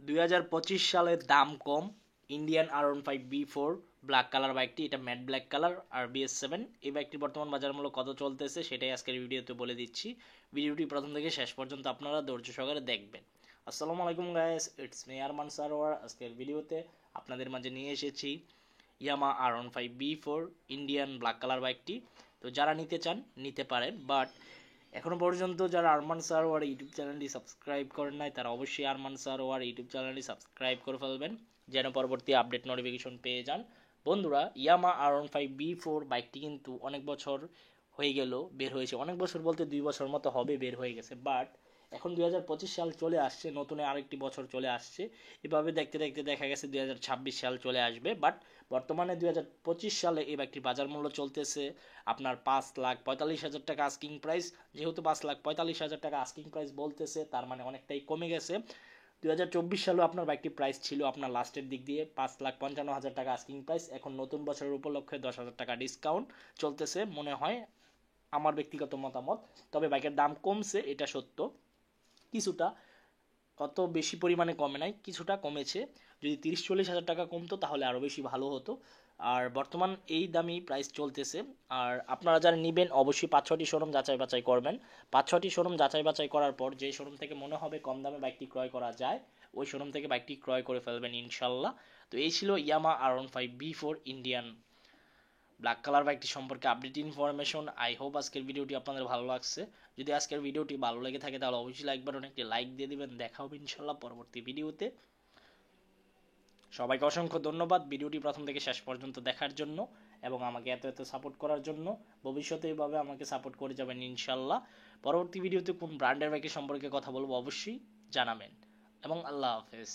2025 সালে দাম কম Indian R15B4 black colour বাইকটি, এটা ম্যাট ব্ল্যাক কালার আর BS7। এই বাইকটির বর্তমান বাজার মূল্য কত চলতেছে সেটাই আজকের ভিডিওতে বলে দিচ্ছি। ভিডিওটি প্রথম থেকে শেষ পর্যন্ত আপনারা ধৈর্য সহকারে দেখবেন। আসসালামু আলাইকুম guys, it's me Arman Sarwar. আজকের ভিডিওতে আপনাদের মাঝে নিয়ে এসেছি ইয়ামা R15B4 ইন্ডিয়ান ব্ল্যাক কালার বাইকটি। তো যারা নিতে চান নিতে পারেন, বাট এখনো পর্যন্ত যারা আরমান সারোয়ার ইউটিউব চ্যানেলটি সাবস্ক্রাইব করেন নাই তারা অবশ্যই আরমান সারোয়ার ইউটিউব চ্যানেলটি সাবস্ক্রাইব করে ফেলবেন, যেন পরবর্তী আপডেট নোটিফিকেশন পেয়ে যান। বন্ধুরা, ইয়ামা R15B4 বাইকটি কিন্তু অনেক বছর হয়ে গেল বের হয়েছে, অনেক বছর বলতে 2 বছর মতো হবে বের হয়ে গেছে, বাট এখন 2025 সাল চলে আসছে, নতুন আরেকটি বছর চলে আসছে। এভাবে দেখতে দেখতে দেখা গেছে 2026 সাল চলে আসবে, বাট বর্তমানে 2025 সালে এই বাইকটির বাজার মূল্য চলতেছে আপনার 5,45,000 টাকা আস্কিং প্রাইস। যেহেতু 5,45,000 টাকা আস্কিং প্রাইস বলতেছে, তার মানে অনেকটাই কমে গেছে। 2024 সালেও আপনার বাইকটির প্রাইস ছিল আপনার লাস্টের দিক দিয়ে 5,55,000 টাকা আস্কিং প্রাইস। এখন নতুন বছরের উপলক্ষে 10,000 টাকা ডিসকাউন্ট চলতেছে মনে হয়, আমার ব্যক্তিগত মতামত। তবে বাইকের দাম কমছে, এটা সত্য, কিছুটা, অত বেশি পরিমাণে কমে নাই, কিছুটা কমেছে। যদি 30-40 হাজার টাকা কমতো তাহলে আরও বেশি ভালো হতো। আর বর্তমান এই দামি প্রাইস চলতেছে। আর আপনারা যারা নেবেন অবশ্যই 5-6টি শোরুম যাচাই বাছাই করবেন। 5-6টি শোরুম যাচাই বাছাই করার পর যে শোরুম থেকে মনে হবে কম দামে বাইকটি ক্রয় করা যায়, ওই শোরুম থেকে বাইকটি ক্রয় করে ফেলবেন ইনশাল্লাহ। তো এই ছিল ইয়ামা R15B4 ইন্ডিয়ান ব্ল্যাক কালার বাইকটি সম্পর্কে আপডেট ইনফরমেশন। আই হোপ আজকের ভিডিওটি আপনাদের ভালো লাগছে। যদি আজকের ভিডিওটি ভালো লেগে থাকে তাহলে অবশ্যই লাইক বাটনে একটি লাইক দিয়ে দিবেন। দেখা হবে ইনশাল্লাহ পরবর্তী ভিডিওতে। সবাইকে অসংখ্য ধন্যবাদ ভিডিওটি প্রথম থেকে শেষ পর্যন্ত দেখার জন্য এবং আমাকে এত এত সাপোর্ট করার জন্য। ভবিষ্যতে এইভাবে আমাকে সাপোর্ট করে যাবেন ইনশাল্লাহ। পরবর্তী ভিডিওতে কোন ব্র্যান্ডের বাইকের সম্পর্কে কথা বলবো অবশ্যই জানাবেন, এবং আল্লাহ হাফেজ।